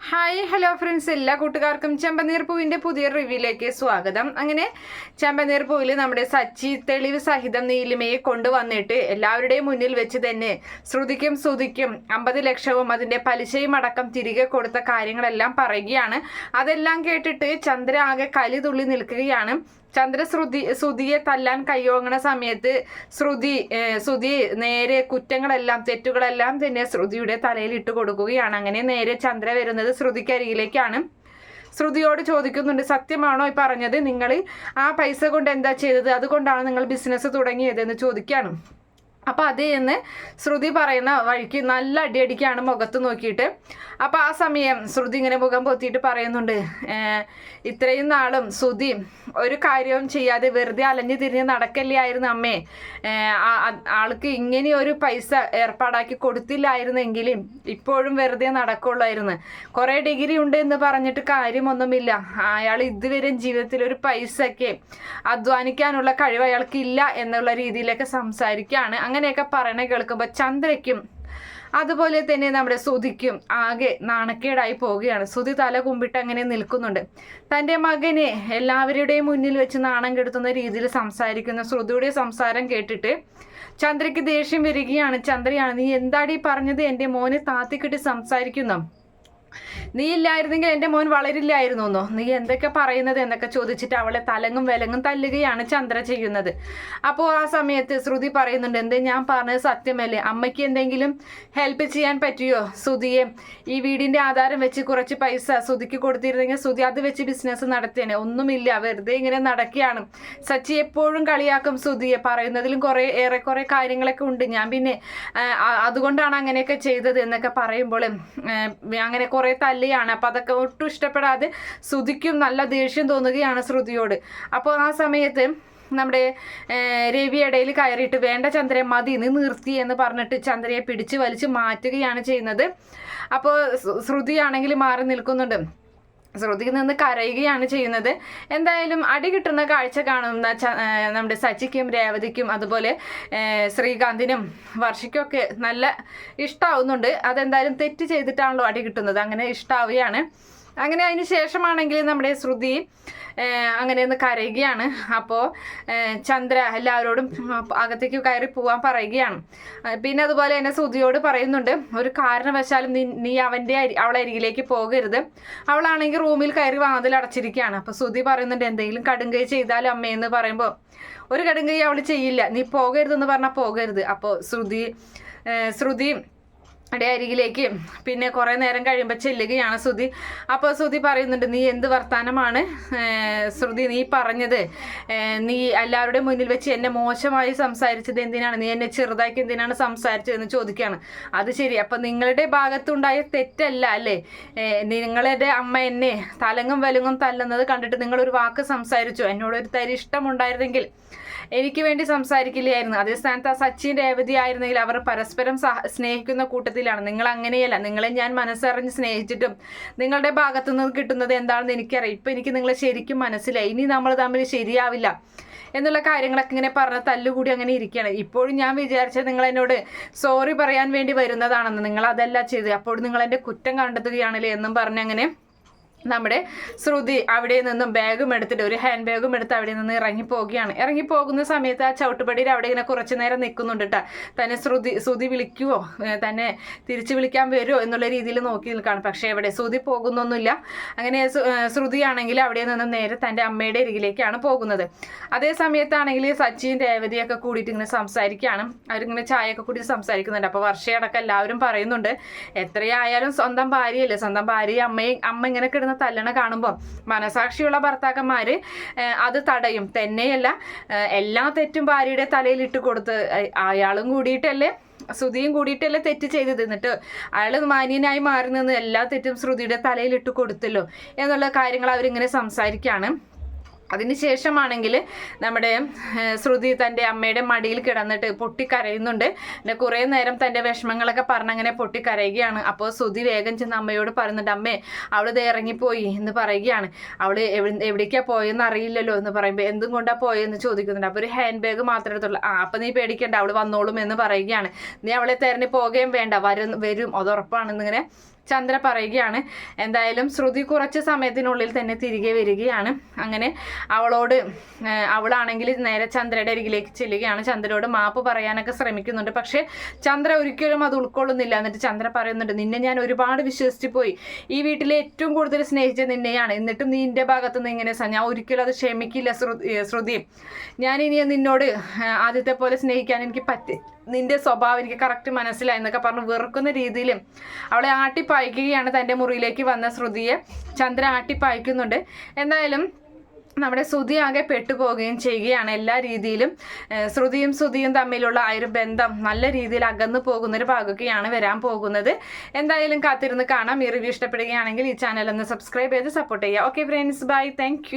Hi hello friends, എല്ലാ കൂട്ടുകാർക്കും ചെമ്പനീർ പൂവിൻ്റെ പുതിയ റിവ്യൂയിലേക്ക് സ്വാഗതം. അങ്ങനെ ചെമ്പനീർ പൂവിൽ നമ്മുടെ സച്ചി തെളിവ് സഹിതം നീലിമയെ കൊണ്ടുവന്നിട്ട് എല്ലാവരുടെയും മുന്നിൽ വെച്ച് തന്നെ ശ്രുതിക്കും സുധിക്കും 50 ലക്ഷവും അതിൻ്റെ പലിശയും അടക്കം തിരികെ കൊടുത്ത കാര്യങ്ങളെല്ലാം പറയുകയാണ്. അതെല്ലാം കേട്ടിട്ട് ചന്ദ്ര ആകെ കലി നിൽക്കുകയാണ്. ചന്ദ്ര ശ്രുതിയെ തല്ലാൻ കയ്യോങ്ങണ സമയത്ത് ശ്രുതി നേരെ കുറ്റങ്ങളെല്ലാം തെറ്റുകളെല്ലാം തന്നെ ശ്രുതിയുടെ തലയിൽ ഇട്ട് കൊടുക്കുകയാണ്. അങ്ങനെ നേരെ ചന്ദ്ര വരുന്നത് ശ്രുതിക്കരികിലേക്കാണ്. ശ്രുതിയോട് ചോദിക്കുന്നുണ്ട്, സത്യമാണോ ഈ പറഞ്ഞത്? നിങ്ങൾ ആ പൈസ കൊണ്ട് എന്താ ചെയ്തത്? അതുകൊണ്ടാണ് നിങ്ങൾ ബിസിനസ് തുടങ്ങിയത് എന്ന് ചോദിക്കുകയാണ്. അപ്പോൾ അതേ എന്ന് ശ്രുതി പറയുന്ന വഴിക്ക് നല്ല അടിയടിക്കാണ് മുഖത്ത് നോക്കിയിട്ട്. അപ്പോൾ ആ സമയം ശ്രുതി ഇങ്ങനെ മുഖം പൊത്തിയിട്ട് പറയുന്നുണ്ട്, ഇത്രയും നാളും ശ്രുതി ഒരു കാര്യവും ചെയ്യാതെ വെറുതെ അലഞ്ഞു തിരിഞ്ഞ് നടക്കല്ലായിരുന്നു അമ്മേ. ആൾക്ക് ഇങ്ങനെ ഒരു പൈസ ഏർപ്പാടാക്കി കൊടുത്തില്ലായിരുന്നെങ്കിലും ഇപ്പോഴും വെറുതെ നടക്കുള്ളായിരുന്നു. കുറേ ഡിഗ്രി ഉണ്ട് എന്ന് പറഞ്ഞിട്ട് കാര്യമൊന്നുമില്ല. അയാൾ ഇതുവരെ ജീവിതത്തിൽ ഒരു പൈസയ്ക്ക് അധ്വാനിക്കാനുള്ള കഴിവ് അയാൾക്കില്ല എന്നുള്ള രീതിയിലൊക്കെ സംസാരിക്കുകയാണ്. അങ്ങനെയൊക്കെ പറയണ കേൾക്കുമ്പോൾ ചന്ദ്രയ്ക്കും അതുപോലെ തന്നെ നമ്മുടെ ശ്രുതിക്കും ആകെ നാണക്കേടായി പോവുകയാണ്. ശ്രുതി തല കുമ്പിട്ട് അങ്ങനെ നിൽക്കുന്നുണ്ട്. തൻ്റെ മകനെ എല്ലാവരുടെയും മുന്നിൽ വെച്ച് നാണം കെടുത്തുന്ന രീതിയിൽ സംസാരിക്കുന്ന ശ്രുതിയുടെ സംസാരം കേട്ടിട്ട് ചന്ദ്രയ്ക്ക് ദേഷ്യം വരികയാണ്. ചന്ദ്രയാണ്, നീ എന്താടി പറഞ്ഞത്? എൻ്റെ മോനെ താത്തിക്കിട്ട് സംസാരിക്കുന്നു. നീ ഇല്ലായിരുന്നെങ്കിൽ എൻ്റെ മോൻ വളരില്ലായിരുന്നോ? നീ എന്തൊക്കെ പറയുന്നത് എന്നൊക്കെ ചോദിച്ചിട്ട് അവളെ തലങ്ങും വിലങ്ങും തല്ലുകയാണ് ചന്ദ്ര ചെയ്യുന്നത്. അപ്പോൾ ആ സമയത്ത് ശ്രുതി പറയുന്നുണ്ട്, എന്തേ ഞാൻ പറഞ്ഞത് സത്യമല്ലേ? അമ്മയ്ക്ക് എന്തെങ്കിലും ഹെൽപ്പ് ചെയ്യാൻ പറ്റുമോ? ശ്രുതിയെ ഈ വീടിൻ്റെ ആധാരം വെച്ച് കുറച്ച് പൈസ ശ്രുതിക്ക് കൊടുത്തിരുന്നെങ്കിൽ ശ്രുതി അത് വെച്ച് ബിസിനസ് നടത്തിയേനെ. ഒന്നുമില്ല, വെറുതെ ഇങ്ങനെ നടക്കുകയാണ്. സച്ചി എപ്പോഴും കളിയാക്കും ശ്രുതിയെ, പറയുന്നതിലും ഏറെക്കുറെ കാര്യങ്ങളൊക്കെ ഉണ്ട്. ഞാൻ പിന്നെ അതുകൊണ്ടാണ് അങ്ങനെയൊക്കെ ചെയ്തത് എന്നൊക്കെ പറയുമ്പോൾ അങ്ങനെ കുറേ തല്ലിയാണ്. അപ്പം അതൊക്കെ ഒട്ടും ഇഷ്ടപ്പെടാതെ ശ്രുതിക്കും നല്ല ദേഷ്യം തോന്നുകയാണ് ശ്രുതിയോട്. അപ്പോൾ ആ സമയത്ത് നമ്മുടെ രവി ഇടയിൽ കയറിയിട്ട്, വേണ്ട ചന്ദ്രയെ മതി, നീ നിർത്തി എന്ന് പറഞ്ഞിട്ട് ചന്ദ്രയെ പിടിച്ച് വലിച്ച് മാറ്റുകയാണ് ചെയ്യുന്നത്. അപ്പോൾ ശ്രുതിയാണെങ്കിൽ മാറി നിൽക്കുന്നുണ്ട്. ശ്രുതിയിൽ നിന്ന് കരയുകയാണ് ചെയ്യുന്നത്. എന്തായാലും അടി കിട്ടുന്ന കാഴ്ച കാണുന്ന നമ്മുടെ സച്ചിക്കും രേവതിക്കും അതുപോലെ ശ്രീകാന്തിനും വർഷയ്ക്കൊക്കെ നല്ല ഇഷ്ടമാവുന്നുണ്ട്. അതെന്തായാലും തെറ്റ് ചെയ്തിട്ടാണല്ലോ അടി കിട്ടുന്നത്, അങ്ങനെ ഇഷ്ടമാവുകയാണ്. അങ്ങനെ അതിന് ശേഷമാണെങ്കിൽ നമ്മുടെ ശ്രുതി അങ്ങനെ ഒന്ന് കരയുകയാണ്. അപ്പോൾ ചന്ദ്ര എല്ലാവരോടും അകത്തേക്ക് കയറി പോകാൻ പറയുകയാണ്. പിന്നെ അതുപോലെ തന്നെ ശ്രുതിയോട് പറയുന്നുണ്ട്, ഒരു കാരണവശാലും നീ അവളെ അരികിലേക്ക് പോകരുത്. അവളാണെങ്കിൽ റൂമിൽ കയറി വാതിൽ അടച്ചിരിക്കുകയാണ്. അപ്പോൾ ശ്രുതി പറയുന്നുണ്ട്, എന്തെങ്കിലും കടുങ്കൈ ചെയ്താലും അമ്മയെന്ന് പറയുമ്പോൾ ഒരു കടുങ്കൈ അവൾ ചെയ്യില്ല, നീ പോകരുതെന്ന് പറഞ്ഞാൽ പോകരുത്. അപ്പോൾ ശ്രുതി അരികിലേക്ക് പിന്നെ കുറേ നേരം കഴിയുമ്പോൾ ചെല്ലുകയാണ് ശ്രുതി. അപ്പോൾ ശ്രുതി പറയുന്നുണ്ട്, നീ എന്ത് വർത്താനമാണ് ശ്രുതി നീ പറഞ്ഞത്? നീ എല്ലാവരുടെയും മുന്നിൽ വെച്ച് എന്നെ മോശമായി സംസാരിച്ചത് എന്തിനാണ്? നീ എന്നെ ചെറുതാക്കി എന്തിനാണ് സംസാരിച്ചതെന്ന് ചോദിക്കുകയാണ്. അത് ശരി, അപ്പം നിങ്ങളുടെ ഭാഗത്തുണ്ടായ തെറ്റല്ല അല്ലേ? നിങ്ങളുടെ അമ്മ എന്നെ തലങ്ങും വലങ്ങും തല്ലുന്നത് കണ്ടിട്ട് നിങ്ങളൊരു വാക്ക് സംസാരിച്ചു. എന്നോടൊരു തരി ഇഷ്ടമുണ്ടായിരുന്നെങ്കിൽ എനിക്ക് വേണ്ടി സംസാരിക്കില്ലായിരുന്നു. അതേ സ്ഥാനത്ത് ആ സച്ചിൻ രേവതി ആയിരുന്നെങ്കിൽ അവർ പരസ്പരം സ്നേഹിക്കുന്ന കൂട്ടത്തിലാണ്. നിങ്ങൾ അങ്ങനെയല്ല. നിങ്ങളെ ഞാൻ മനസ്സറിഞ്ഞ് സ്നേഹിച്ചിട്ടും നിങ്ങളുടെ ഭാഗത്തു നിന്ന് കിട്ടുന്നത് എന്താണെന്ന് എനിക്കറിയാം. ഇപ്പം എനിക്ക് നിങ്ങളെ ശരിക്കും മനസ്സിലായി. ഇനി നമ്മൾ തമ്മിൽ ശരിയാവില്ല എന്നുള്ള കാര്യങ്ങളൊക്കെ ഇങ്ങനെ പറഞ്ഞ് തല്ലുകൂടി അങ്ങനെ ഇരിക്കുകയാണ്. ഇപ്പോഴും ഞാൻ വിചാരിച്ചത് നിങ്ങൾ എന്നോട് സോറി പറയാൻ വേണ്ടി വരുന്നതാണെന്ന്. നിങ്ങൾ അതല്ല ചെയ്ത്, അപ്പോൾ നിങ്ങൾ എൻ്റെ കുറ്റം കണ്ടെത്തുകയാണല്ലേ എന്നും പറഞ്ഞങ്ങനെ നമ്മുടെ ശ്രുതി അവിടെ നിന്നും ബാഗും എടുത്തിട്ട്, ഒരു ഹാൻഡ് ബാഗും എടുത്ത് അവിടെ നിന്ന് ഇറങ്ങിപ്പോവുകയാണ്. ഇറങ്ങിപ്പോകുന്ന സമയത്ത് ആ ചവിട്ടുപടിയിൽ അവിടെ ഇങ്ങനെ കുറച്ച് നേരം നിൽക്കുന്നുണ്ട് കേട്ടോ. തന്നെ ശ്രുതി വിളിക്കുവോ, തന്നെ തിരിച്ചു വിളിക്കാൻ വരുമോ എന്നുള്ള രീതിയിൽ നോക്കി നിൽക്കുകയാണ്. പക്ഷേ ഇവിടെ ശ്രുതി പോകുന്നൊന്നുമില്ല. അങ്ങനെ ശ്രുതിയാണെങ്കിൽ അവിടെ നിന്ന് നേരെ തൻ്റെ അമ്മയുടെ അരികിലേക്കാണ് പോകുന്നത്. അതേ സമയത്താണെങ്കിൽ സച്ചിൻ രേവതിയൊക്കെ കൂടിയിട്ട് ഇങ്ങനെ സംസാരിക്കുകയാണ്. അവരിങ്ങനെ ചായയൊക്കെ കൂടി സംസാരിക്കുന്നുണ്ട്. അപ്പോൾ വർഷയടക്കം എല്ലാവരും പറയുന്നുണ്ട്, എത്രയായാലും സ്വന്തം ഭാര്യയല്ലേ, സ്വന്തം ഭാര്യ അമ്മ ഇങ്ങനെ കിടന്ന് തല്ലണ കാണുമ്പോൾ മനസാക്ഷിയുള്ള ഭർത്താക്കന്മാർ അത് തടയും. തന്നെയല്ല, എല്ലാ തെറ്റും ഭാര്യയുടെ തലയിൽ ഇട്ട് കൊടുത്ത് അയാളും കൂടിയിട്ടല്ലേ, ശ്രുതിയും കൂടിയിട്ടല്ലേ തെറ്റ് ചെയ്തത്. എന്നിട്ട് അയാൾ മാന്യനായി മാറി നിന്ന് എല്ലാ തെറ്റും ശ്രുതിയുടെ തലയിൽ ഇട്ട് കൊടുത്തല്ലോ എന്നുള്ള കാര്യങ്ങൾ അവരിങ്ങനെ സംസാരിക്കുകയാണ്. അതിനുശേഷമാണെങ്കിൽ നമ്മുടെ ശ്രുതി തൻ്റെ അമ്മയുടെ മടിയിൽ കിടന്നിട്ട് പൊട്ടിക്കരയുന്നുണ്ട്. പിന്നെ കുറേ നേരം തൻ്റെ വിഷമങ്ങളൊക്കെ പറഞ്ഞങ്ങനെ പൊട്ടിക്കരയുകയാണ്. അപ്പോൾ ശ്രുതി വേഗം ചെന്ന് അമ്മയോട് പറയുന്നുണ്ട്, അമ്മേ അവൾ ഇത് ഇറങ്ങിപ്പോയി എന്ന് പറയുകയാണ്. അവൾ എവിടേക്കാണ് പോയെന്ന് അറിയില്ലല്ലോ എന്ന് പറയുമ്പോൾ എന്തും കൊണ്ടാണ് പോയെന്ന് ചോദിക്കുന്നുണ്ട്. അപ്പോൾ ഒരു ഹാൻഡ് ബാഗ് മാത്രമേ എടുത്തുള്ളൂ. അപ്പം നീ പേടിക്കേണ്ട, അവൾ വന്നോളും എന്ന് പറയുകയാണ്. നീ അവളെ തിരഞ്ഞു പോകുകയും വേണ്ട, വരും അത് ഉറപ്പാണെന്നിങ്ങനെ ചന്ദ്ര പറയുകയാണ്. എന്തായാലും ശ്രുതി കുറച്ച് സമയത്തിനുള്ളിൽ തന്നെ തിരികെ വരികയാണ്. അങ്ങനെ അവളാണെങ്കിൽ നേരെ ചന്ദ്രയുടെ അരികിലേക്ക് ചെല്ലുകയാണ്. ചന്ദ്രയോട് മാപ്പ് പറയാനൊക്കെ ശ്രമിക്കുന്നുണ്ട്. പക്ഷേ ചന്ദ്ര ഒരിക്കലും അത് ഉൾക്കൊള്ളുന്നില്ല. എന്നിട്ട് ചന്ദ്ര പറയുന്നുണ്ട്, നിന്നെ ഞാൻ ഒരുപാട് വിശ്വസിച്ച് പോയി, ഈ വീട്ടിലെ ഏറ്റവും കൂടുതൽ സ്നേഹിച്ച നിന്നെയാണ്, എന്നിട്ടും നിന്റെ ഭാഗത്ത് നിന്ന് ഇങ്ങനെ ഞാൻ ഒരിക്കലും അത് ക്ഷമിക്കില്ല ശ്രുതി. ഞാൻ ഇനി നിന്നോട് ആദ്യത്തെ പോലെ സ്നേഹിക്കാൻ എനിക്ക് നിന്റെ സ്വഭാവം എനിക്ക് കറക്റ്റ് മനസ്സിലായി എന്നൊക്കെ പറഞ്ഞ് വെറുക്കുന്ന രീതിയിൽ അവളെ ആട്ടിപ്പായിക്കുകയാണ്. തൻ്റെ മുറിയിലേക്ക് വന്ന ശ്രുതിയെ ചന്ദ്ര ആട്ടിപ്പായിക്കുന്നുണ്ട്. എന്തായാലും നമ്മുടെ ശ്രുതി ആകെ പെട്ടുപോവുകയും ചെയ്യുകയാണ്. എല്ലാ രീതിയിലും ശ്രുതിയും തമ്മിലുള്ള ആ ഒരു ബന്ധം നല്ല രീതിയിൽ അകന്നു പോകുന്നൊരു ഭാഗമൊക്കെയാണ് വരാൻ പോകുന്നത്. എന്തായാലും കാത്തിരുന്ന് കാണാം. ഈ റിവ്യൂ ഇഷ്ടപ്പെടുകയാണെങ്കിൽ ഈ ചാനൽ ഒന്ന് സബ്സ്ക്രൈബ് ചെയ്ത് സപ്പോർട്ട് ചെയ്യുക. Okay friends, by, thank